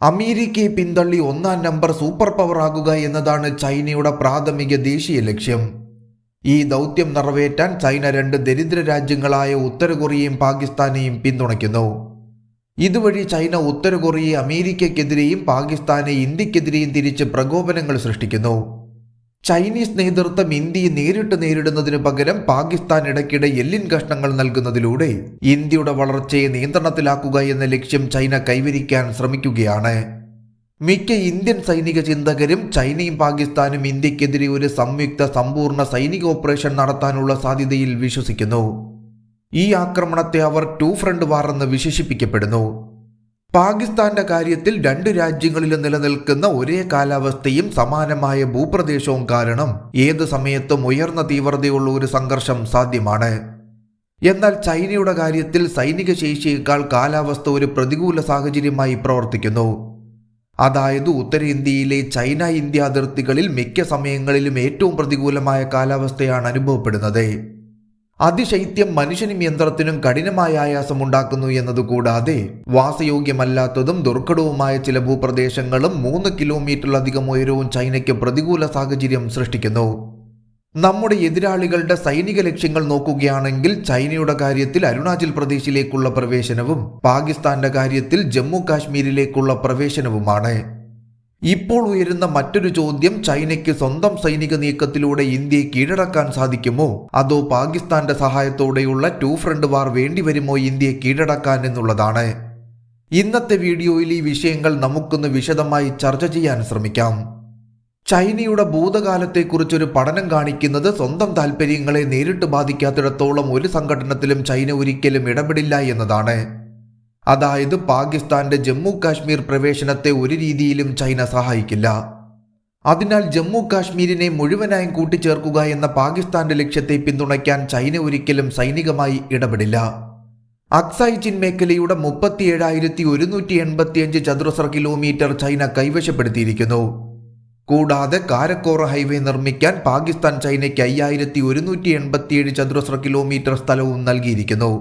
അമേരിക്കയെ പിന്തള്ളി ഒന്നാം നമ്പർ സൂപ്പർ പവർ ആകുക എന്നതാണ് ചൈനയുടെ പ്രാഥമിക ദേശീയ ലക്ഷ്യം. ഈ ദൗത്യം നിറവേറ്റാൻ ചൈന രണ്ട് ദരിദ്ര രാജ്യങ്ങളായ ഉത്തര കൊറിയയും പാകിസ്ഥാനെയും പിന്തുണയ്ക്കുന്നു. ഇതുവഴി ചൈന ഉത്തര കൊറിയയെ അമേരിക്കയ്ക്കെതിരെയും പാകിസ്ഥാനെ ഇന്ത്യക്കെതിരെയും തിരിച്ച് പ്രകോപനങ്ങൾ സൃഷ്ടിക്കുന്നു. ചൈനീസ് നേതൃത്വം ഇന്ത്യയെ നേരിട്ട് നേരിടുന്നതിനു പകരം പാകിസ്ഥാൻ ഇടയ്ക്കിടെ എല്ലിൻ കഷ്ണങ്ങൾ നൽകുന്നതിലൂടെ ഇന്ത്യയുടെ വളർച്ചയെ നിയന്ത്രണത്തിലാക്കുക എന്ന ലക്ഷ്യം ചൈന കൈവരിക്കാൻ ശ്രമിക്കുകയാണ്. മിക്ക ഇന്ത്യൻ സൈനിക ചിന്തകരും ചൈനയും പാകിസ്ഥാനും ഇന്ത്യക്കെതിരെ ഒരു സംയുക്ത സമ്പൂർണ്ണ സൈനിക ഓപ്പറേഷൻ നടത്താനുള്ള സാധ്യതയിൽ വിശ്വസിക്കുന്നു. ഈ ആക്രമണത്തെ അവർ ടു ഫ്രണ്ട് വാർ എന്ന് വിശേഷിപ്പിക്കപ്പെടുന്നു. പാകിസ്ഥാന്റെ കാര്യത്തിൽ രണ്ട് രാജ്യങ്ങളിലും നിലനിൽക്കുന്ന ഒരേ കാലാവസ്ഥയും സമാനമായ ഭൂപ്രദേശവും കാരണം ഏത് സമയത്തും ഉയർന്ന തീവ്രതയുള്ള ഒരു സംഘർഷം സാധ്യമാണ്. എന്നാൽ ചൈനയുടെ കാര്യത്തിൽ സൈനിക ശേഷിയേക്കാൾ കാലാവസ്ഥ ഒരു പ്രതികൂല സാഹചര്യമായി പ്രവർത്തിക്കുന്നു. അതായത് ഉത്തരേന്ത്യയിലെ ചൈന ഇന്ത്യ അതിർത്തികളിൽ മിക്ക സമയങ്ങളിലും ഏറ്റവും പ്രതികൂലമായ കാലാവസ്ഥയാണ് അനുഭവപ്പെടുന്നത്. അതിശൈത്യം മനുഷ്യനും യന്ത്രത്തിനും കഠിനമായ ആയാസമുണ്ടാക്കുന്നു എന്നതുകൂടാതെ വാസയോഗ്യമല്ലാത്തതും ദുർഘടവുമായ ചില ഭൂപ്രദേശങ്ങളും 3 കിലോമീറ്ററിലധികം ഉയരവും ചൈനയ്ക്ക് പ്രതികൂല സാഹചര്യം സൃഷ്ടിക്കുന്നു. നമ്മുടെ എതിരാളികളുടെ സൈനിക ലക്ഷ്യങ്ങൾ നോക്കുകയാണെങ്കിൽ ചൈനയുടെ കാര്യത്തിൽ അരുണാചൽ പ്രദേശിലേക്കുള്ള പ്രവേശനവും പാകിസ്ഥാന്റെ കാര്യത്തിൽ ജമ്മു കാശ്മീരിലേക്കുള്ള പ്രവേശനവുമാണ്. ഇപ്പോൾ ഉയരുന്ന മറ്റൊരു ചോദ്യം, ചൈനയ്ക്ക് സ്വന്തം സൈനിക നീക്കത്തിലൂടെ ഇന്ത്യയെ കീഴടക്കാൻ സാധിക്കുമോ, അതോ പാകിസ്ഥാന്റെ സഹായത്തോടെയുള്ള ടു ഫ്രണ്ട് വാർ വേണ്ടിവരുമോ ഇന്ത്യയെ കീഴടക്കാൻ എന്നുള്ളതാണ്. ഇന്നത്തെ വീഡിയോയിൽ ഈ വിഷയങ്ങൾ നമുക്കൊന്ന് വിശദമായി ചർച്ച ചെയ്യാൻ ശ്രമിക്കാം. ചൈനയുടെ ഭൂതകാലത്തെക്കുറിച്ചൊരു പഠനം കാണിക്കുന്നത് സ്വന്തം താൽപ്പര്യങ്ങളെ നേരിട്ട് ബാധിക്കാത്തിടത്തോളം ഒരു സംഘടനത്തിലും ചൈന ഒരിക്കലും ഇടപെടില്ല എന്നതാണ്. അതായത് പാകിസ്ഥാന്റെ ജമ്മു കാശ്മീർ പ്രവേശനത്തെ ഒരു രീതിയിലും ചൈന സഹായിക്കില്ല. അതിനാൽ ജമ്മു കാശ്മീരിനെ മുഴുവനായും കൂട്ടിച്ചേർക്കുക എന്ന പാകിസ്ഥാന്റെ ലക്ഷ്യത്തെ പിന്തുണയ്ക്കാൻ ചൈന ഒരിക്കലും സൈനികമായി ഇടപെടില്ല. അക്സായ് ചിൻ മേഖലയുടെ 37,185 ചതുരശ്ര കിലോമീറ്റർ ചൈന കൈവശപ്പെടുത്തിയിരിക്കുന്നു. കൂടാതെ കാരക്കോറ ഹൈവേ നിർമ്മിക്കാൻ പാകിസ്ഥാൻ ചൈനയ്ക്ക് 5,187 ചതുരശ്ര കിലോമീറ്റർ സ്ഥലവും നൽകിയിരിക്കുന്നു.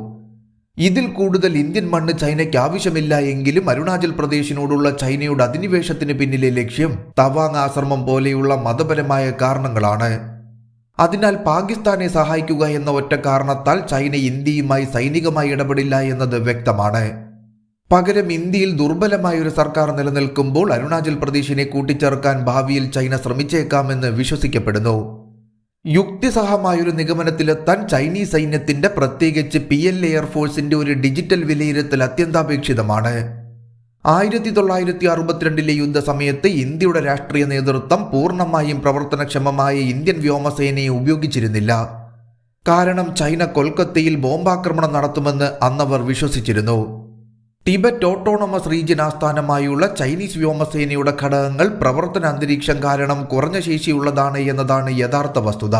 ഇതിൽ കൂടുതൽ ഇന്ത്യൻ മണ്ണ് ചൈനയ്ക്ക് ആവശ്യമില്ല എങ്കിലും അരുണാചൽ പ്രദേശിനോടുള്ള ചൈനയുടെ അധിനിവേശത്തിന് പിന്നിലെ ലക്ഷ്യം തവാങ് ആശ്രമം പോലെയുള്ള മതപരമായ കാരണങ്ങളാണ്. അതിനാൽ പാകിസ്ഥാനെ സഹായിക്കുക എന്ന ഒറ്റ കാരണത്താൽ ചൈന ഇന്ത്യയുമായി സൈനികമായി ഇടപെടില്ല എന്നത് വ്യക്തമാണ്. പകരം ഇന്ത്യയിൽ ദുർബലമായ ഒരു സർക്കാർ നിലനിൽക്കുമ്പോൾ അരുണാചൽ പ്രദേശിനെ കൂട്ടിച്ചേർക്കാൻ ഭാവിയിൽ ചൈന ശ്രമിച്ചേക്കാമെന്ന് വിശ്വസിക്കപ്പെടുന്നു. യുക്തിസഹമായൊരു നിഗമനത്തിലെത്താൻ ചൈനീസ് സൈന്യത്തിന്റെ, പ്രത്യേകിച്ച് PLA എയർഫോഴ്സിന്റെ ഒരു ഡിജിറ്റൽ വിലയിരുത്തൽ അത്യന്താപേക്ഷിതമാണ്. 1962 യുദ്ധസമയത്ത് ഇന്ത്യയുടെ രാഷ്ട്രീയ നേതൃത്വം പൂർണ്ണമായും പ്രവർത്തനക്ഷമമായ ഇന്ത്യൻ വ്യോമസേനയെ ഉപയോഗിച്ചിരുന്നില്ല. കാരണം ചൈന കൊൽക്കത്തയിൽ ബോംബാക്രമണം നടത്തുമെന്ന് അന്നവർ വിശ്വസിച്ചിരുന്നു. ടിബറ്റ് ഓട്ടോണമസ് റീജിയൻ ആസ്ഥാനമായുള്ള ചൈനീസ് വ്യോമസേനയുടെ ഘടകങ്ങൾ പ്രവർത്തന അന്തരീക്ഷം കാരണം കുറഞ്ഞ ശേഷിയുള്ളതാണ് എന്നതാണ് യഥാർത്ഥ വസ്തുത.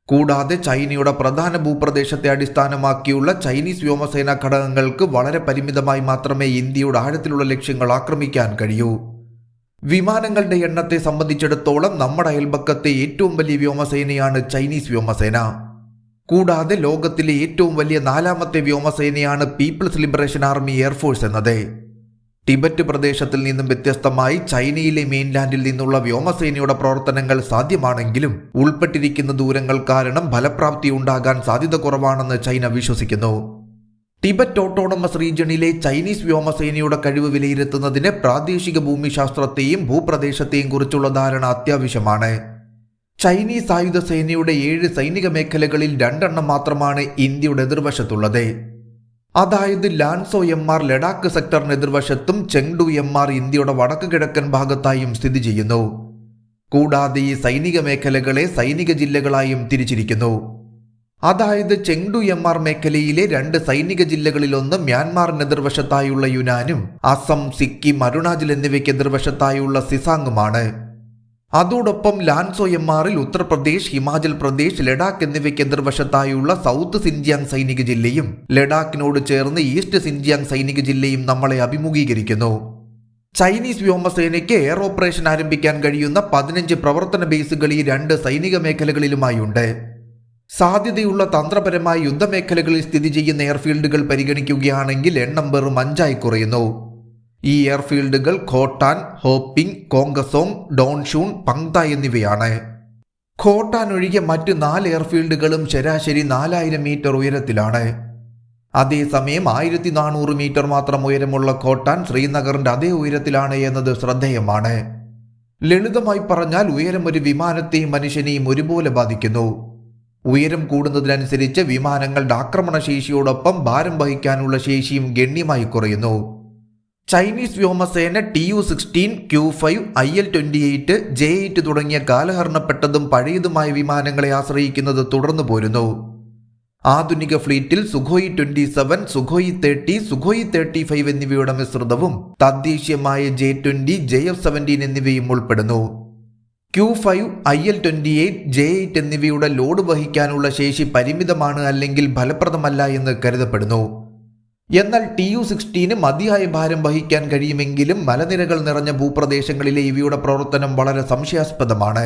കൂടാതെ ചൈനയുടെ പ്രധാന ഭൂപ്രദേശത്തെ അടിസ്ഥാനമാക്കിയുള്ള ചൈനീസ് വ്യോമസേനാ ഘടകങ്ങൾക്ക് വളരെ പരിമിതമായി മാത്രമേ ഇന്ത്യയുടെ ആഴത്തിലുള്ള ലക്ഷ്യങ്ങൾ ആക്രമിക്കാൻ കഴിയൂ. വിമാനങ്ങളുടെ എണ്ണത്തെ സംബന്ധിച്ചിടത്തോളം നമ്മുടെ അയൽപക്കത്തെ ഏറ്റവും വലിയ വ്യോമസേനയാണ് ചൈനീസ് വ്യോമസേന. കൂടാതെ ലോകത്തിലെ ഏറ്റവും വലിയ 4ാമത്തെ വ്യോമസേനയാണ് പീപ്പിൾസ് ലിബറേഷൻ ആർമി എയർഫോഴ്സ് എന്നത്. ടിബറ്റ് പ്രദേശത്തിൽ നിന്നും വ്യത്യസ്തമായി ചൈനയിലെ മെയിൻലാൻഡിൽ നിന്നുള്ള വ്യോമസേനയുടെ പ്രവർത്തനങ്ങൾ സാധ്യമാണെങ്കിലും ഉൾപ്പെട്ടിരിക്കുന്ന ദൂരങ്ങൾ കാരണം ഫലപ്രാപ്തി ഉണ്ടാകാൻ സാധ്യത കുറവാണെന്ന് ചൈന വിശ്വസിക്കുന്നു. ടിബറ്റ് ഓട്ടോണമസ് റീജിയണിലെ ചൈനീസ് വ്യോമസേനയുടെ കഴിവ് വിലയിരുത്തുന്നതിന് പ്രാദേശിക ഭൂമിശാസ്ത്രത്തെയും ഭൂപ്രദേശത്തെയും കുറിച്ചുള്ള ധാരണ അത്യാവശ്യമാണ്. ചൈനീസ് ആയുധ സേനയുടെ 7 സൈനിക മേഖലകളിൽ 2 മാത്രമാണ് ഇന്ത്യയുടെ എതിർവശത്തുള്ളത്. അതായത് ലാൻസോ MR ലഡാക്ക് സെക്ടറിന് എതിർവശത്തും ചെങ്ഡു MR ഇന്ത്യയുടെ വടക്ക് കിഴക്കൻ ഭാഗത്തായും സ്ഥിതി ചെയ്യുന്നു. കൂടാതെ ഈ സൈനിക മേഖലകളെ സൈനിക ജില്ലകളായും തിരിച്ചിരിക്കുന്നു. അതായത് ചെങ്ഡു MR മേഖലയിലെ 2 സൈനിക ജില്ലകളിലൊന്ന് മ്യാൻമാറിന് എതിർവശത്തായുള്ള യുനാനും അസം, സിക്കിം, അരുണാചൽ എന്നിവയ്ക്ക് എതിർവശത്തായുള്ള സിസാങ്ങുമാണ്. അതോടൊപ്പം ലാൻസോ MRൽ ഉത്തർപ്രദേശ്, ഹിമാചൽ പ്രദേശ്, ലഡാക്ക് എന്നിവയ്ക്ക് എതിർവശത്തായുള്ള സൗത്ത് സിൻജിയാങ് സൈനിക ജില്ലയും ലഡാക്കിനോട് ചേർന്ന് ഈസ്റ്റ് സിൻജിയാങ് സൈനിക ജില്ലയും നമ്മളെ അഭിമുഖീകരിക്കുന്നു. ചൈനീസ് വ്യോമസേനയ്ക്ക് എയർ ഓപ്പറേഷൻ ആരംഭിക്കാൻ കഴിയുന്ന 15 പ്രവർത്തന ബേസുകൾ ഈ 2 സൈനിക മേഖലകളിലുമായുണ്ട്. സാധ്യതയുള്ള തന്ത്രപരമായ യുദ്ധമേഖലകളിൽ സ്ഥിതി ചെയ്യുന്ന എയർഫീൽഡുകൾ പരിഗണിക്കുകയാണെങ്കിൽ എണ്ണം വെറും 5 കുറയുന്നു. ഈ എയർഫീൽഡുകൾ ഖോട്ടാൻ, ഹോപ്പിംഗ്, കോങ്കസോങ്, ഡോൺഷൂൺ, പങ്ത എന്നിവയാണ്. ഖോട്ടാൻ ഒഴികെ മറ്റ് 4 എയർഫീൽഡുകളും ശരാശരി 4000 മീറ്റർ ഉയരത്തിലാണ്. അതേസമയം 1400 മീറ്റർ മാത്രം ഉയരമുള്ള ഖോട്ടാൻ ശ്രീനഗറിന്റെ അതേ ഉയരത്തിലാണ് എന്നത് ശ്രദ്ധേയമാണ്. ലളിതമായി പറഞ്ഞാൽ ഉയരം ഒരു വിമാനത്തെയും മനുഷ്യനെയും ഒരുപോലെ ബാധിക്കുന്നു. ഉയരം കൂടുന്നതിനനുസരിച്ച് വിമാനങ്ങളുടെ ആക്രമണശേഷിയോടൊപ്പം ഭാരം വഹിക്കാനുള്ള ശേഷിയും ഗണ്യമായി കുറയുന്നു. ചൈനീസ് വ്യോമസേന TU-16, Q-5, IL-28, J-8 തുടങ്ങിയ കാലഹരണപ്പെട്ടതും പഴയതുമായ വിമാനങ്ങളെ ആശ്രയിക്കുന്നത് തുടർന്നു പോരുന്നു. ആധുനിക ഫ്ലീറ്റിൽ സുഖോയ് 27, സുഖോയ് 30, സുഖോയ് 35 എന്നിവയുടെ മിശ്രിതവും തദ്ദേശീയമായ J-20, JF-17 എന്നിവയും ഉൾപ്പെടുന്നു. Q-5, IL-28, J-8 എന്നിവയുടെ ലോഡ് വഹിക്കാനുള്ള ശേഷി പരിമിതമാണ്, അല്ലെങ്കിൽ ഫലപ്രദമല്ല എന്ന് കരുതപ്പെടുന്നു. എന്നാൽ TU-16 മതിയായ ഭാരം വഹിക്കാൻ കഴിയുമെങ്കിലും മലനിരകൾ നിറഞ്ഞ ഭൂപ്രദേശങ്ങളിലെ ഇവയുടെ പ്രവർത്തനം വളരെ സംശയാസ്പദമാണ്.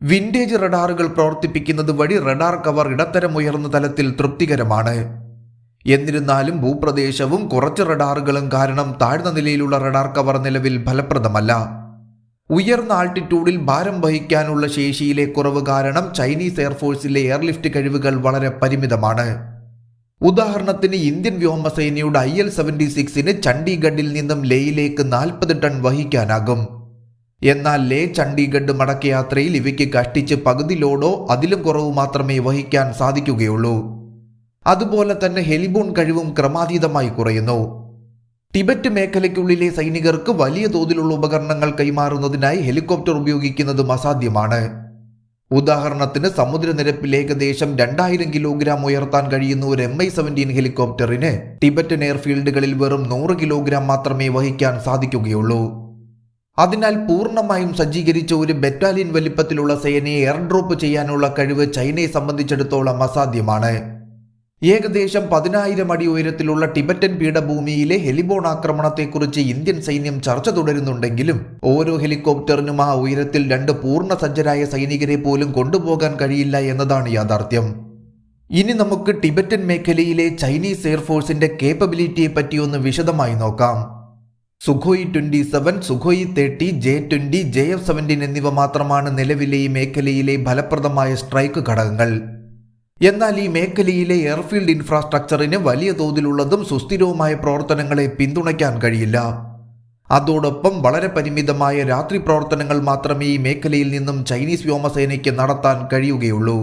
വിൻറ്റേജ് റഡാറുകൾ പ്രവർത്തിപ്പിക്കുന്നത് വഴി റഡാർ കവർ ഇടത്തരം ഉയർന്ന തലത്തിൽ തൃപ്തികരമാണ്. എന്നിരുന്നാലും ഭൂപ്രദേശവും കുറച്ച് റഡാറുകളും കാരണം താഴ്ന്ന നിലയിലുള്ള റഡാർ കവർ നിലവിൽ ഫലപ്രദമല്ല. ഉയർന്ന ആൾട്ടിറ്റ്യൂഡിൽ ഭാരം വഹിക്കാനുള്ള ശേഷിയിലെ കുറവ് കാരണം ചൈനീസ് എയർഫോഴ്സിലെ എയർലിഫ്റ്റ് കഴിവുകൾ വളരെ പരിമിതമാണ്. ഉദാഹരണത്തിന് ഇന്ത്യൻ വ്യോമസേനയുടെ IL-76 ചണ്ഡീഗഡിൽ നിന്നും ലേയിലേക്ക് 40 ടൺ വഹിക്കാനാകും. എന്നാൽ ലേ ചണ്ഡീഗഡ് മടക്കയാത്രയിൽ ഇവയ്ക്ക് കഷ്ടിച്ച് പകുതി ലോഡോ അതിലും കുറവ് മാത്രമേ വഹിക്കാൻ സാധിക്കുകയുള്ളൂ. അതുപോലെ തന്നെ ഹെലിബോൺ കഴിവും ക്രമാതീതമായി കുറയുന്നു. ടിബറ്റ് മേഖലയ്ക്കുള്ളിലെ സൈനികർക്ക് വലിയ തോതിലുള്ള ഉപകരണങ്ങൾ കൈമാറുന്നതിനായി ഹെലികോപ്റ്റർ ഉപയോഗിക്കുന്നതും അസാധ്യമാണ്. ഉദാഹരണത്തിന് സമുദ്രനിരപ്പിൽ ഏകദേശം 2000 കിലോഗ്രാം ഉയർത്താൻ കഴിയുന്ന ഒരു Mi-17 ഹെലികോപ്റ്ററിന് ടിബറ്റൻ എയർഫീൽഡുകളിൽ വെറും 100 കിലോഗ്രാം മാത്രമേ വഹിക്കാൻ സാധിക്കുകയുള്ളൂ. അതിനാൽ പൂർണ്ണമായും സജ്ജീകരിച്ച ഒരു ബറ്റാലിയൻ വലിപ്പത്തിലുള്ള സേനയെ എയർഡ്രോപ്പ് ചെയ്യാനുള്ള കഴിവ് ചൈനയെ സംബന്ധിച്ചിടത്തോളം അസാധ്യമാണ്. ഏകദേശം 10,000 അടി ഉയരത്തിലുള്ള ടിബറ്റൻ പീഠഭൂമിയിലെ ഹെലിബോൺ ആക്രമണത്തെക്കുറിച്ച് ഇന്ത്യൻ സൈന്യം ചർച്ച തുടരുന്നുണ്ടെങ്കിലും ഓരോ ഹെലികോപ്റ്ററിനും ആ ഉയരത്തിൽ 2 പൂർണ്ണ സജ്ജരായ സൈനികരെ പോലും കൊണ്ടുപോകാൻ കഴിയില്ല എന്നതാണ് യാഥാർത്ഥ്യം. ഇനി നമുക്ക് ടിബറ്റൻ മേഖലയിലെ ചൈനീസ് എയർഫോഴ്സിന്റെ കേപ്പബിലിറ്റിയെ പറ്റി ഒന്ന് വിശദമായി നോക്കാം. സുഖോയ് 27, സുഖോയ് 30, J-20, JF-17 എന്നിവ മാത്രമാണ് നിലവിലെ ഈ മേഖലയിലെ ഫലപ്രദമായ സ്ട്രൈക്ക് ഘടകങ്ങൾ. എന്നാൽ ഈ മേഖലയിലെ എയർഫീൽഡ് ഇൻഫ്രാസ്ട്രക്ചറിന് വലിയ തോതിലുള്ളതും സുസ്ഥിരവുമായ പ്രവർത്തനങ്ങളെ പിന്തുണയ്ക്കാൻ കഴിയില്ല. അതോടൊപ്പം വളരെ പരിമിതമായ രാത്രി പ്രവർത്തനങ്ങൾ മാത്രമേ ഈ മേഖലയിൽ നിന്നും ചൈനീസ് വ്യോമസേനയ്ക്ക് നടത്താൻ കഴിയുകയുള്ളൂ.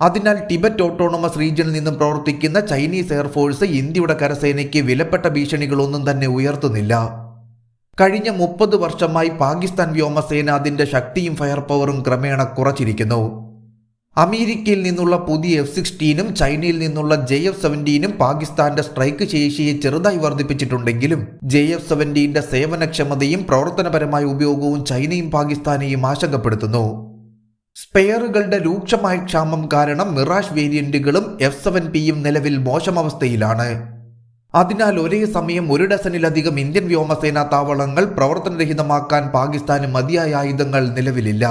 അതിനാൽ ടിബറ്റ് ഓട്ടോണമസ് റീജിയനിൽ നിന്നും പ്രവർത്തിക്കുന്ന ചൈനീസ് എയർഫോഴ്സ് ഇന്ത്യയുടെ കരസേനയ്ക്ക് വിലപ്പെട്ട ഭീഷണികളൊന്നും തന്നെ ഉയർത്തുന്നില്ല. കഴിഞ്ഞ 30 വർഷമായി പാകിസ്ഥാൻ വ്യോമസേന അതിന്റെ ശക്തിയും ഫയർ പവറും ക്രമേണ കുറച്ചിരിക്കുന്നു. അമേരിക്കയിൽ നിന്നുള്ള പുതിയ F-16 ചൈനയിൽ നിന്നുള്ള JF-17 പാകിസ്ഥാന്റെ സ്ട്രൈക്ക് ശേഷിയെ ചെറുതായി വർദ്ധിപ്പിച്ചിട്ടുണ്ടെങ്കിലും JF-17 സേവനക്ഷമതയും പ്രവർത്തനപരമായ ഉപയോഗവും ചൈനയും പാകിസ്ഥാനെയും ആശങ്കപ്പെടുത്തുന്നു. സ്പെയറുകളുടെ രൂക്ഷമായ ക്ഷാമം കാരണം മിറാഷ് വേരിയന്റുകളും F-7Pയും നിലവിൽ മോശമവസ്ഥയിലാണ്. അതിനാൽ ഒരേ സമയം 1 ഡസനിലധികം ഇന്ത്യൻ വ്യോമസേനാ താവളങ്ങൾ പ്രവർത്തനരഹിതമാക്കാൻ പാകിസ്ഥാന് മതിയായ ആയുധങ്ങൾ നിലവിലില്ല.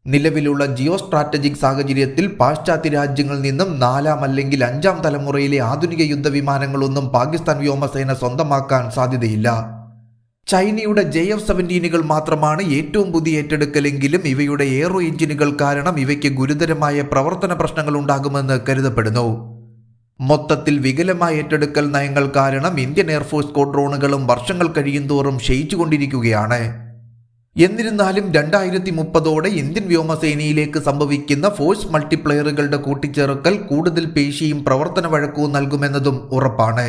നിലവിലുള്ള ജിയോ സ്ട്രാറ്റജിക് സാഹചര്യത്തിൽ പാശ്ചാത്യ രാജ്യങ്ങളിൽ നിന്നും 4ാം അല്ലെങ്കിൽ 5ാം തലമുറയിലെ ആധുനിക യുദ്ധവിമാനങ്ങളൊന്നും പാകിസ്ഥാൻ വ്യോമസേന സ്വന്തമാക്കാൻ സാധ്യതയില്ല. ചൈനയുടെ JF-17 മാത്രമാണ് ഏറ്റവും പുതിയ ഏറ്റെടുക്കലെങ്കിലും ഇവയുടെ എയ്റോ എഞ്ചിനുകൾ കാരണം ഇവയ്ക്ക് ഗുരുതരമായ പ്രവർത്തന പ്രശ്നങ്ങൾ ഉണ്ടാകുമെന്ന് കരുതപ്പെടുന്നു. മൊത്തത്തിൽ വികലമായ ഏറ്റെടുക്കൽ നയങ്ങൾ കാരണം ഇന്ത്യൻ എയർഫോഴ്സ് സ്ക്വാഡ്രോണുകളും വർഷങ്ങൾ കഴിയുന്തോറും ക്ഷയിച്ചുകൊണ്ടിരിക്കുകയാണ്. എന്നിരുന്നാലും 2030ഓടെ ഇന്ത്യൻ വ്യോമസേനയിലേക്ക് സംഭവിക്കുന്ന ഫോഴ്സ് മൾട്ടിപ്ലയറുകളുടെ കൂട്ടിച്ചേർക്കൽ കൂടുതൽ പേശിയും പ്രവർത്തന വഴക്കവും നൽകുമെന്നതും ഉറപ്പാണ്.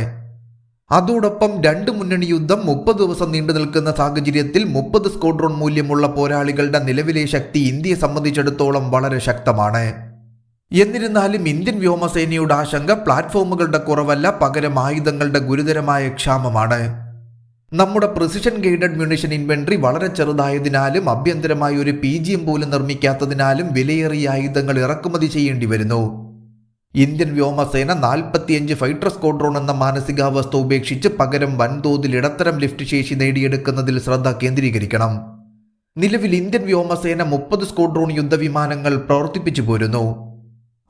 അതോടൊപ്പം 2 മുന്നണി യുദ്ധം 30 ദിവസം നീണ്ടു നിൽക്കുന്ന സാഹചര്യത്തിൽ 30 സ്ക്വാഡ്രോൺ മൂല്യമുള്ള പോരാളികളുടെ നിലവിലെ ശക്തി ഇന്ത്യയെ സംബന്ധിച്ചിടത്തോളം വളരെ ശക്തമാണ്. എന്നിരുന്നാലും ഇന്ത്യൻ വ്യോമസേനയുടെ ആശങ്ക പ്ലാറ്റ്ഫോമുകളുടെ കുറവല്ല, പകരം ആയുധങ്ങളുടെ ഗുരുതരമായ ക്ഷാമമാണ്. നമ്മുടെ പ്രിസിഷൻ ഗൈഡഡ് മ്യൂണിഷൻ ഇൻവെന്ററി വളരെ ചെറുതായതിനാലും ആഭ്യന്തരമായി ഒരു PGM പോലും നിർമ്മിക്കാത്തതിനാലും വിലയേറിയ ആയുധങ്ങൾ ഇറക്കുമതി ചെയ്യേണ്ടി വരുന്നു. ഇന്ത്യൻ വ്യോമസേന 45 ഫൈറ്റർ സ്ക്വാഡ്രോൺ എന്ന മാനസികാവസ്ഥ ഉപേക്ഷിച്ച് പകരം വൻതോതിൽ ഇടത്തരം ലിഫ്റ്റ് ശേഷി നേടിയെടുക്കുന്നതിൽ ശ്രദ്ധ കേന്ദ്രീകരിക്കണം. നിലവിൽ ഇന്ത്യൻ വ്യോമസേന 30 സ്ക്വാഡ്രോൺ യുദ്ധവിമാനങ്ങൾ പ്രവർത്തിപ്പിച്ചു പോരുന്നു.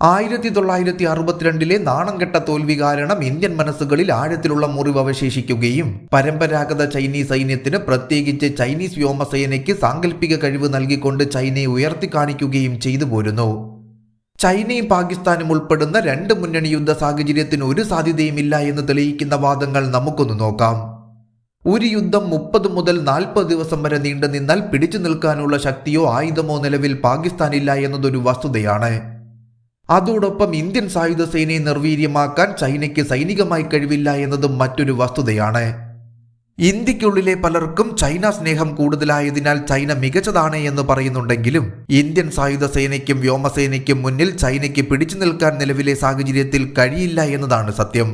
1962 നാണംകെട്ട തോൽവി കാരണം ഇന്ത്യൻ മനസ്സുകളിൽ ആഴത്തിലുള്ള മുറിവ് അവശേഷിക്കുകയും പരമ്പരാഗത ചൈനീസ് സൈന്യത്തിന്, പ്രത്യേകിച്ച് ചൈനീസ് വ്യോമസേനയ്ക്ക് സാങ്കല്പിക കഴിവ് നൽകിക്കൊണ്ട് ചൈനയെ ഉയർത്തിക്കാണിക്കുകയും ചെയ്തു പോരുന്നു. ചൈനയും പാകിസ്ഥാനും ഉൾപ്പെടുന്ന രണ്ട് മുന്നണി യുദ്ധ സാഹചര്യത്തിന് ഒരു സാധ്യതയുമില്ല എന്ന് തെളിയിക്കുന്ന വാദങ്ങൾ നമുക്കൊന്ന് നോക്കാം. ഒരു യുദ്ധം 30 മുതൽ 40 ദിവസം വരെ നീണ്ടു നിന്നാൽ പിടിച്ചു നിൽക്കാനുള്ള ശക്തിയോ ആയുധമോ നിലവിൽ പാകിസ്ഥാനില്ല എന്നതൊരു വസ്തുതയാണ്. അതോടൊപ്പം ഇന്ത്യൻ സായുധ സേനയെ നിർവീര്യമാക്കാൻ ചൈനയ്ക്ക് സൈനികമായി കഴിവില്ല എന്നതും മറ്റൊരു വസ്തുതയാണ്. ഇന്ത്യക്കുള്ളിലെ പലർക്കും ചൈന സ്നേഹം കൂടുതലായതിനാൽ ചൈന മികച്ചതാണ് എന്ന് പറയുന്നുണ്ടെങ്കിലും ഇന്ത്യൻ സായുധ സേനയ്ക്കും വ്യോമസേനയ്ക്കും മുന്നിൽ ചൈനയ്ക്ക് പിടിച്ചു നിൽക്കാൻ നിലവിലെ സാഹചര്യത്തിൽ കഴിയില്ല എന്നതാണ് സത്യം.